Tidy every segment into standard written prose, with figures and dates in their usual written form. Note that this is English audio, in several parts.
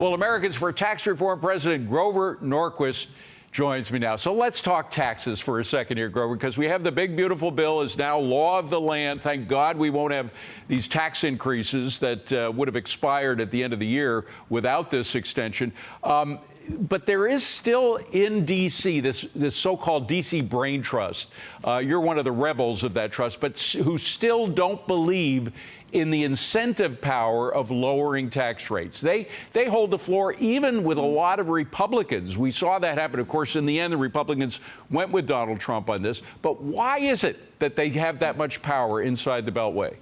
Well, Americans for Tax Reform President Grover Norquist joins me now. So let's talk taxes for a second here, Grover, because we have the big, beautiful bill is now law of the land. Thank God we won't have these tax increases that would have expired at the end of the year without this extension. But there is still in D.C. this so-called D.C. brain trust. You're one of the rebels of that trust, but who still don't believe in the incentive power of lowering tax rates. They hold the floor even with a lot of Republicans. We saw that happen. Of course, in the end, the Republicans went with Donald Trump on this. But why is it that they have that much power inside the Beltway?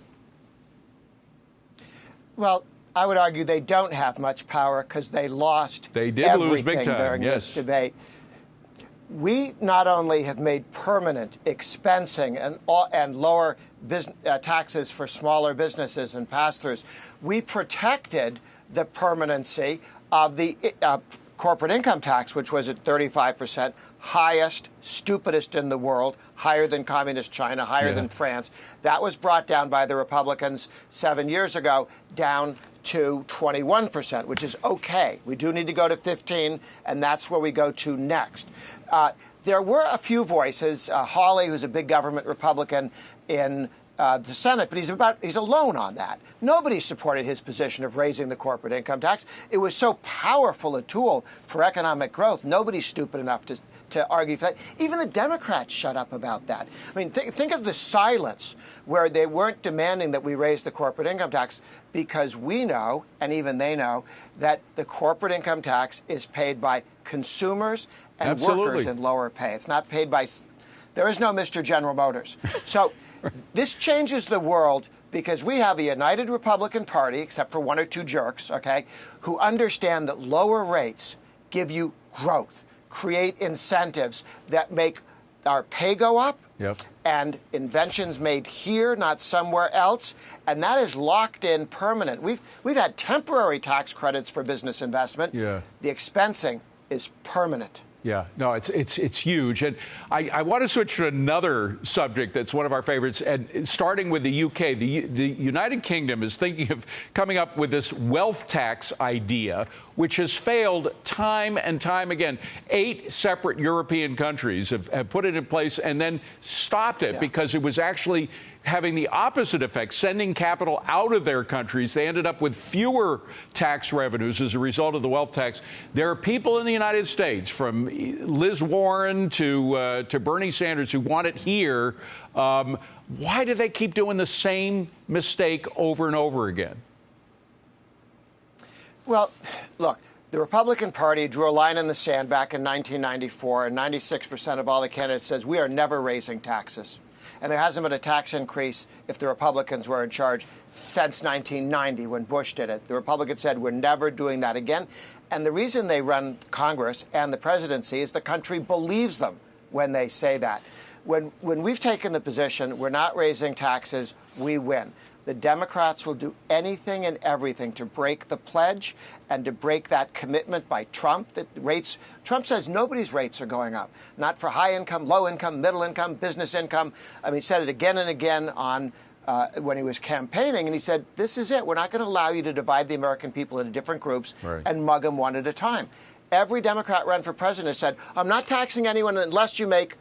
Well, I would argue they don't have much power because they lost They did lose big time during this debate. We not only have made permanent expensing and lower taxes for smaller businesses and pass-throughs, we protected the permanency of the corporate income tax, which was at 35%, highest, stupidest in the world, higher than communist China, higher than France. That was brought down by the Republicans 7 years ago, down to 21%, which is okay. We do need to go to 15, and that's where we go to next. There were a few voices. Hawley, who's a big government Republican in the Senate, but he's alone on that. Nobody supported his position of raising the corporate income tax. It was so powerful a tool for economic growth. Nobody's stupid enough to argue for that. Even the Democrats shut up about that. I mean, think of the silence where they weren't demanding that we raise the corporate income tax, because we know, and even they know, that the corporate income tax is paid by consumers and workers in lower pay. It's not paid by, there is no Mr. General Motors. So this changes the world because we have a united Republican Party, except for one or two jerks, okay, who understand that lower rates give you growth, create incentives that make our pay go up, and inventions made here, not somewhere else, and that is locked in permanent. We've had temporary tax credits for business investment. The expensing is permanent. Yeah, no, it's huge. And I want to switch to another subject that's one of our favorites, and starting with the UK. The United Kingdom is thinking of coming up with this wealth tax idea, which has failed time and time again. 8 separate European countries have put it in place and then stopped it because it was actually having the opposite effect, sending capital out of their countries. They ended up with fewer tax revenues as a result of the wealth tax. There are people in the United States, from Liz Warren to Bernie Sanders, who want it here. Why do they keep doing the same mistake over and over again? Well, look, the Republican Party drew a line in the sand back in 1994, and 96% of all the candidates says we are never raising taxes. And there hasn't been a tax increase, if the Republicans were in charge, since 1990 when Bush did it. The Republicans said we're never doing that again. And the reason they run Congress and the presidency is the country believes them when they say that. When we've taken the position we're not raising taxes, we win. The Democrats will do anything and everything to break the pledge and to break that commitment by Trump that Trump says nobody's rates are going up, not for high income, low income, middle income, business income. I mean, he said it again and again on when he was campaigning, and he said, this is it. We're not going to allow you to divide the American people into different groups and mug them one at a time. Every Democrat run for president said, I'm not taxing anyone unless you make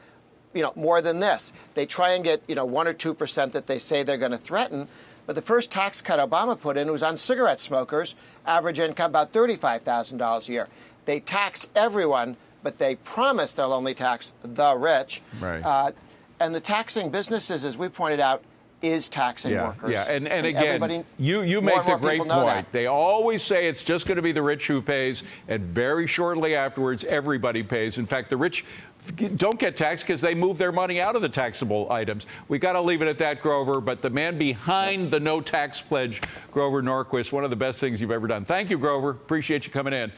more than this. They try and get 1 or 2% that they say they're going to threaten. But the first tax cut Obama put in was on cigarette smokers, average income about $35,000 a year. They tax everyone, but they promise they'll only tax the rich. And the taxing businesses, as we pointed out, is taxing workers. And again, you make the great point. They always say it's just going to be the rich who pays, and very shortly afterwards, everybody pays. In fact, the rich don't get taxed because they move their money out of the taxable items. We got to leave it at that, Grover. But the man behind the no tax pledge, Grover Norquist, one of the best things you've ever done. Thank you, Grover. Appreciate you coming in.